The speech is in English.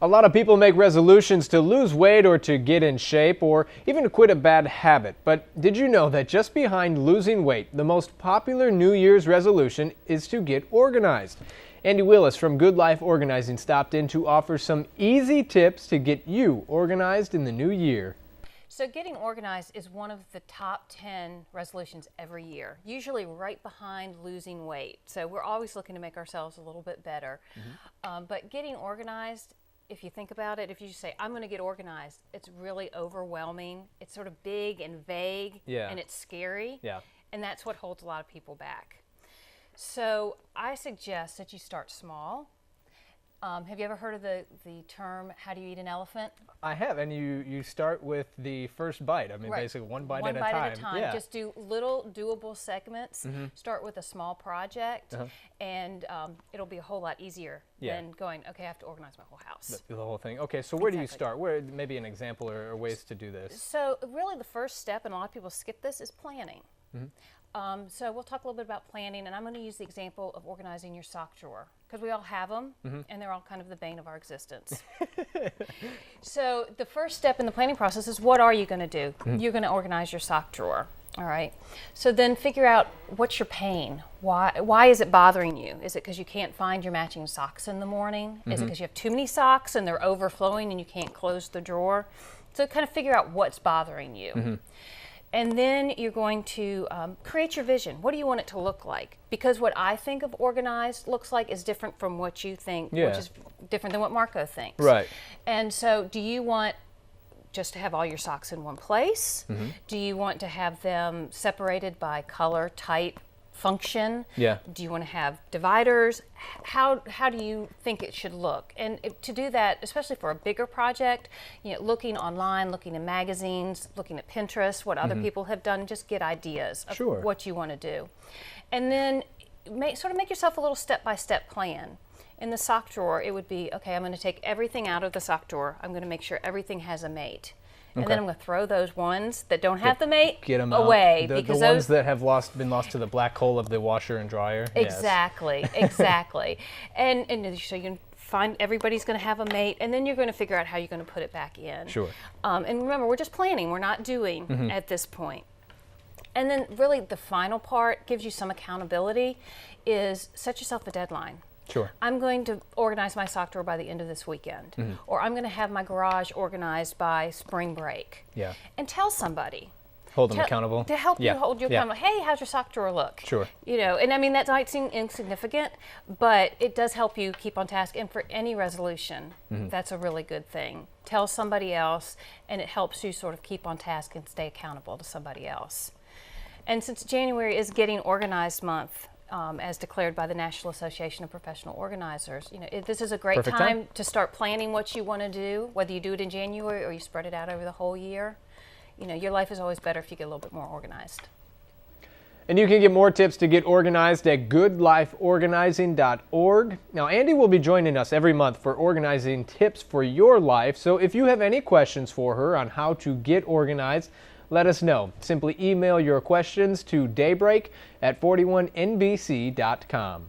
A lot of people make resolutions to lose weight or to get in shape or even to quit a bad habit. But did you know that just behind losing weight, the most popular New Year's resolution is to get organized? Andy Willis from Good Life Organizing stopped in to offer some easy tips to get you organized in the new year. So getting organized is one of the top 10 resolutions every year, usually right behind losing weight. So we're always looking to make ourselves a little bit better. But getting organized, if you think about it, if you just say, I'm going to get organized, it's really overwhelming. It's sort of big and vague, and it's scary. And that's what holds a lot of people back. So I suggest that you start small. Have you ever heard of the term, how do you eat an elephant? I have, and you start with the first bite. I mean, basically one bite at a time. One bite at a time. Just do little doable segments. Start with a small project, and it'll be a whole lot easier than going, okay, I have to organize my whole house. The whole thing. Okay, so where do you start? Where maybe an example or ways to do this? So really the first step, and a lot of people skip this, is planning. So we'll talk a little bit about planning, and I'm going to use the example of organizing your sock drawer, because we all have them, and they're all kind of the bane of our existence. So the first step in the planning process is, what are you going to do? You're going to organize your sock drawer, all right? So then figure out, what's your pain? Why is it bothering you? Is it because you can't find your matching socks in the morning? Is it because you have too many socks and they're overflowing and you can't close the drawer? So kind of figure out what's bothering you. And then you're going to create your vision. What do you want it to look like? Because what I think of organized looks like is different from what you think, which is different than what Marco thinks. Right. And so do you want just to have all your socks in one place? Do you want to have them separated by color, type, function? Do you want to have dividers? How do you think it should look? And to do that, especially for a bigger project, looking online, looking in magazines, looking at Pinterest, what other people have done, just get ideas of what you want to do. And then sort of make yourself a little step-by-step plan. In the sock drawer, it would be, okay, I'm going to take everything out of the sock drawer. I'm going to make sure everything has a mate. And then I'm going to throw those ones that don't have the mate away. The ones that have been lost to the black hole of the washer and dryer. Exactly, exactly. And so you can find everybody's going to have a mate, and then you're going to figure out how you're going to put it back in. And remember, we're just planning. We're not doing at this point. And then really the final part gives you some accountability, is set yourself a deadline. I'm going to organize my sock drawer by the end of this weekend. Or I'm going to have my garage organized by spring break. And tell somebody. Hold them accountable. To help you hold you accountable. Hey, how's your sock drawer look? And I mean, that might seem insignificant, but it does help you keep on task. And for any resolution, that's a really good thing. Tell somebody else, and it helps you sort of keep on task and stay accountable to somebody else. And since January is Getting Organized Month, as declared by the National Association of Professional Organizers, this is a great time to start planning what you want to do, whether you do it in January or you spread it out over the whole year. Your life is always better if you get a little bit more organized. And you can get more tips to get organized at goodlifeorganizing.org. Now, Andy will be joining us every month for organizing tips for your life. So if you have any questions for her on how to get organized, let us know. Simply email your questions to daybreak@41nbc.com.